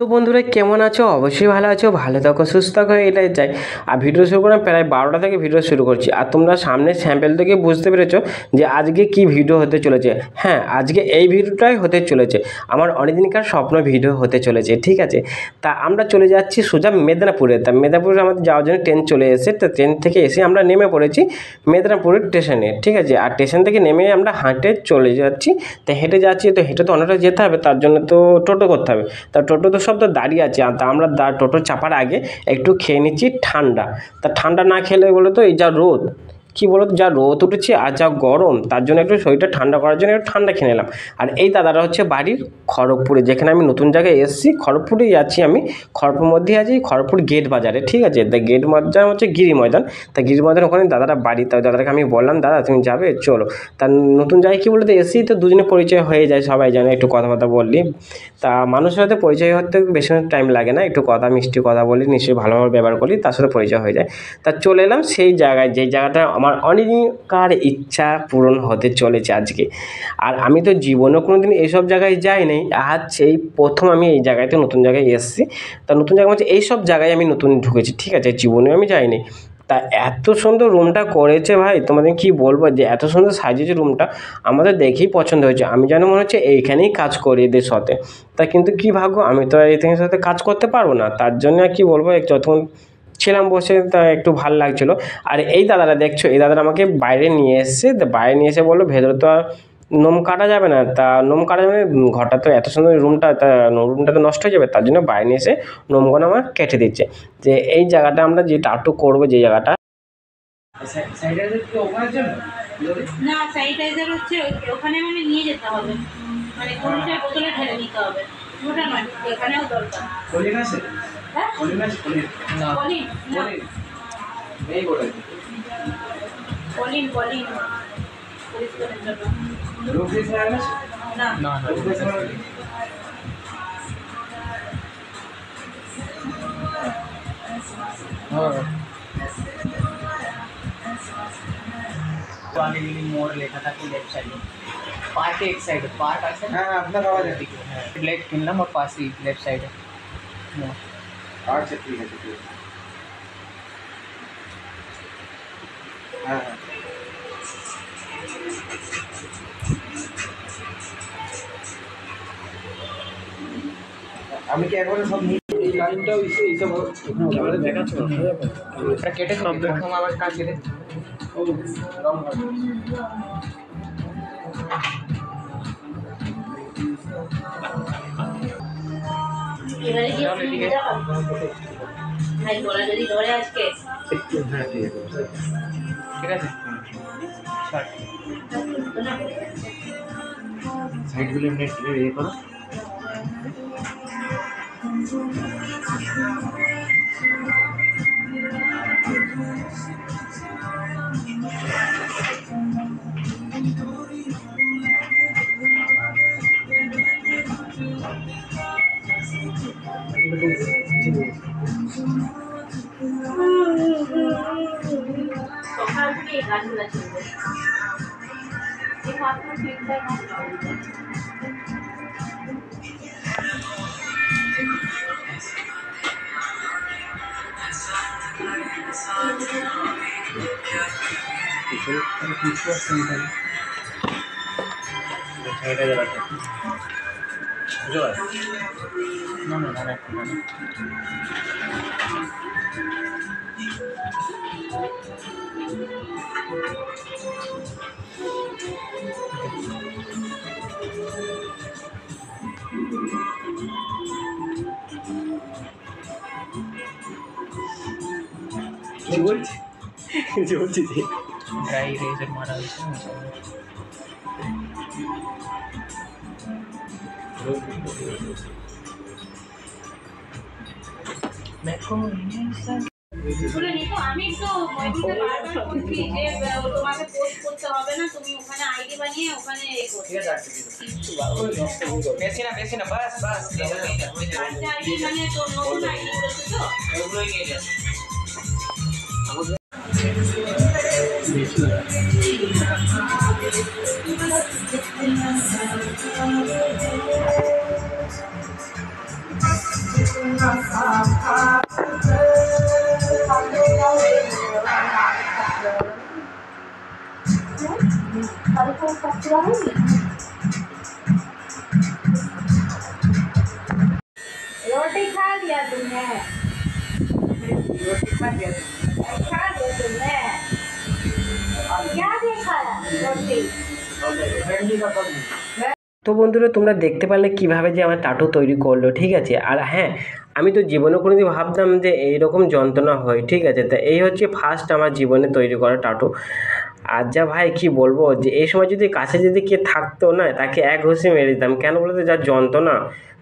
তো বন্ধুরা কেমন আছো? অবশ্যই ভালো আছো, ভালো থাকো, সুস্থ থাকো, এটাই চাই। আর ভিডিও শুরু করে প্রায় 12টা থেকে ভিডিও শুরু করছি। আর তোমরা সামনে স্যাম্পেল থেকে বুঝতে পেরেছো যে আজকে কি ভিডিও হতে চলেছে। হ্যাঁ, আজকে এই ভিডিওটাই হতে চলেছে, আমার অনেকদিনকার স্বপ্ন ভিডিও হতে চলেছে, ঠিক আছে। তা আমরা চলে যাচ্ছি সোজা মেদিনীপুরে। তা মেদিনীপুরে আমাদের যাওয়ার জন্য ট্রেন চলে এসেছে। তো ট্রেন থেকে এসে আমরা নেমে পড়েছি মেদিনীপুরের স্টেশনে, ঠিক আছে। আর স্টেশন থেকে নেমে আমরা হাঁটে চলে যাচ্ছি। তো হেঁটে যাচ্ছি, তো হেঁটে তো অনেকটা যেতে হবে, তার জন্য তো টোটো করতে হবে। তা টোটো তো সব তো দাঁড়িয়ে আছে, আর তা আমরা টোটো চাপার আগে একটু খেয়ে নিচ্ছি ঠান্ডা। তা ঠান্ডা না খেলে বলো তো এই যা রোদ, কি বলো তো, যা রোদ উঠেছে আর যা গরম, তার জন্য একটু শরীরটা ঠান্ডা করার জন্য একটু ঠান্ডা খেয়ে নিলাম। আর এই দাদাটা হচ্ছে বাড়ির খড়গপুরে, যেখানে আমি নতুন জায়গায় এসেছি। খড়গপুরেই যাচ্ছি আমি, খড়গপুর মধ্যেই আছি, খড়গপুর গেট বাজারে, ঠিক আছে। তা গেট বাজার হচ্ছে গিরি ময়দান। তা গিরি ময়দান ওখানে দাদাটা বাড়ি। তাই দাদাকে আমি বললাম, দাদা তুমি যাবে, চলো। তা নতুন জায়গায় কী বলতে এসেছি, তো দুজনে পরিচয় হয়ে যায়, সবাই জানে, একটু কথাবার্তা বললি। তা মানুষের সাথে পরিচয় হতে বেশি টাইম লাগে না, একটু কথা মিষ্টি কথা বলি, নিশ্চয়ই ভালোভাবে ব্যবহার করি, তার সাথে পরিচয় হয়ে যায়। তা চলে এলাম সেই জায়গায়, যেই জায়গাটা আমার অনেকদিনকার ইচ্ছা পূরণ হতে চলেছে আজকে। আর আমি তো জীবনেও কোনো দিন এইসব জায়গায় যাই নাই, আজ এই প্রথম আমি এই জায়গাতে নতুন জায়গায় এসেছি। তা নতুন জায়গা হচ্ছে এইসব জায়গায় আমি নতুন ঢুকেছি, ঠিক আছে, জীবনেও আমি যাইনি। তা এত সুন্দর রুমটা করেছে ভাই, তোমাদের কি বলবো, যে এত সুন্দর সাজিয়েছে রুমটা, আমাদের দেখেই পছন্দ হয়েছে। আমি যেন মনে হচ্ছে এইখানেই কাজ করি এদের সাথে। তা কিন্তু কি ভাগ্য, আমি তো এদের সাথে কাজ করতে পারবো না, তার জন্য আর কি বলবো, যতক্ষণ ছিলাম বসে তা একটু ভালো লাগছিলো। আর এই দাদারা দেখছো, এই দাদারা আমাকে বাইরে নিয়ে এসছে। তো বাইরে নিয়ে এসে বললো ভেতরে তো আর নোম কাটা যাবে না। তা নোম কাটা যাবে না, ঘরটা তো এত সুন্দর রুমটা, তা রুমটা তো নষ্ট হয়ে যাবে, তার জন্য বাইরে নিয়ে এসে নোমগুলো আমার কেটে দিচ্ছে। যে এই জায়গাটা আমরা যে টাটু করবো, যে জায়গাটা না, স্যানিটাইজার হচ্ছে ওখানে মানে নিয়ে যেতে হবে, মানে কোনটা বোতলে ঢেলে নিতে হবে, ওটা নয়, এখানেও দরকার। কলিন আছে? হ্যাঁ, কলিন আছে। কলিন না, কলিন না, এই বলে কলিন কলিন পরিষ্কারের জন্য রোগী স্যার আছে না, না রোগী স্যার হ্যাঁ वाले मोर लेखा था कि लेफ्ट साइड में पार्क के एक साइड पार्क আছে হ্যাঁ আপনার আওয়াজ আছে হ্যাঁ ব্ল্যাক কিনলাম और पास ही लेफ्ट साइड है আচ্ছা ঠিক আছে ঠিক আছে হ্যাঁ আমি কি একবারে সব এই লাইনটাও এইসব ক্যামেরা দেখাচ্ছ না, এটা কেটে সব প্রথম আবার কাজ কেটে ও রং হবে। এবারে কি ভাই বলা যদি ধরে আজকে হ্যাঁ ঠিক আছে সাইডগুলো এমনি ইয়ে করো। সকাল থেকে এই গাছগুলো চলবে, এই মাত্র তিনটা গাছ না না না কি বলছি যে বলছি যে ড্রাই ইরেজার মারা হয়েছে আমি তো বারবার বলছি যে তোমাকে পোস্ট করতে হবে না, তুমি ওখানে আইডি বানিয়ে ওখানে বেশি না বাস বাস আইডি মানে তো নতুন আইডি করেছে তো ওগুলোই নিয়ে যাচ্ছে। रोटी खा लिया तुमने? रोटी खा लिया तुमने? क्या देखा रोटी? তো বন্ধুরা তোমরা দেখতে পারলে কিভাবে যে আমার টাটু তৈরি করলো, ঠিক আছে। আর হ্যাঁ, আমি তো জীবনে কোনোদিন ভাবতাম যে এইরকম যন্ত্রণা হয়, ঠিক আছে। তা এই হচ্ছে ফার্স্ট আমার জীবনে তৈরি করা টাটু। আর যা ভাই কি বলবো, যে এই সময় যদি কাছে যদি কে থাকতো না, তাকে এক ঘষে মেরে দিতাম। কেন বলতো, যা যন্ত্রণা।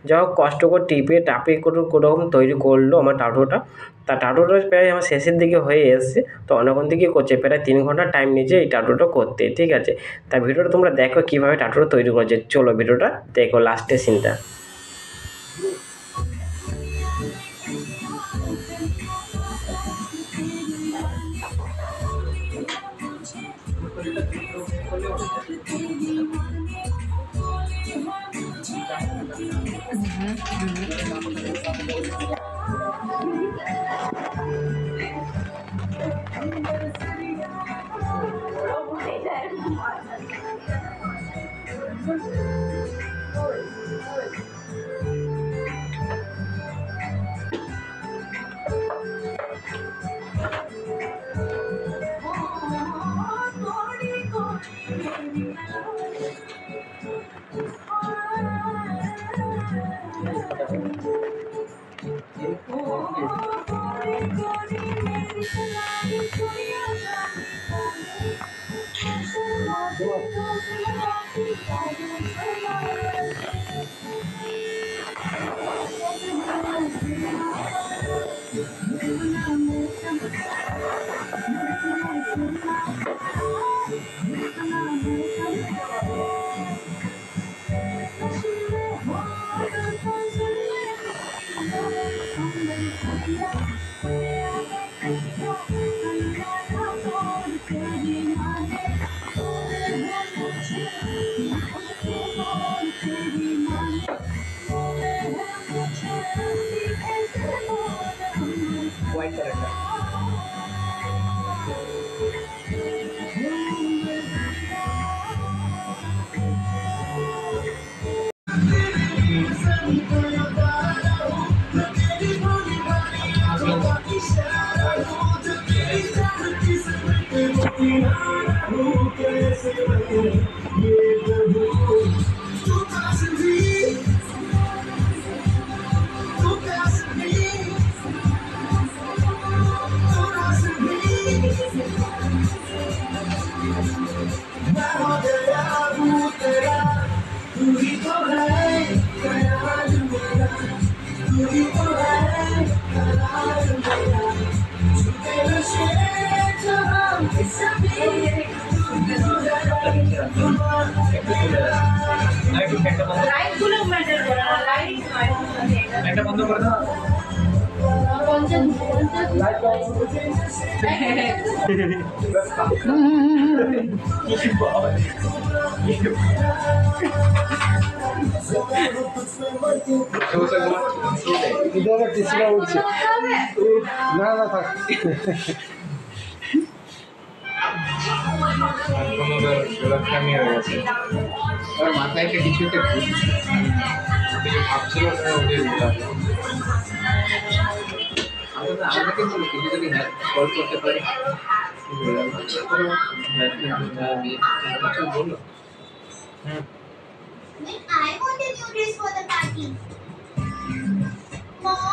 যা হোক কষ্ট করে টিপে টাপে করে কোনোরকম তৈরি করলো আমার টাটুটা। তা টাটুটা প্রায় আমার শেষের দিকে হয়ে এসছে। তো অনেকক্ষণ থেকে করছে, প্রায় 3 ঘন্টা টাইম নিয়েছে এই টাটুটা করতে, ঠিক আছে। তা ভিডিওটা তোমরা দেখো কীভাবে টাটুটা তৈরি করছে। চলো ভিডিওটা দেখো লাস্টের সিনটা। লাইটগুলো ম্যাটার করে না, লাইট একটা বন্ধ করে দাও। মাথায় একটা কিছু একটা ভাবছিল আমাকে কিছু যদি হেল্প করতে পারি বললো।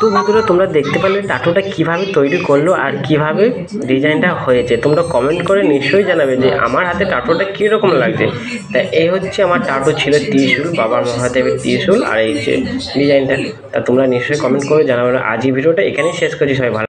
তো বন্ধুরা তোমরা দেখতে পারলে টাটুটা কিভাবে তৈরি করলো আর কিভাবে ডিজাইনটা হয়েছে। তোমরা কমেন্ট করে নিশ্চয়ই জানাবে যে আমার হাতে টাটুটা কীরকম লাগছে। তা এই হচ্ছে আমার টাটু ছিল ত্রিশূল, বাবা মহাদেবের ত্রিশূল, আর এই যে ডিজাইনটা। তা তোমরা নিশ্চয়ই কমেন্ট করে জানাবে। আজ এই ভিডিওটা এখানেই শেষ করছি, সবাই ভালো।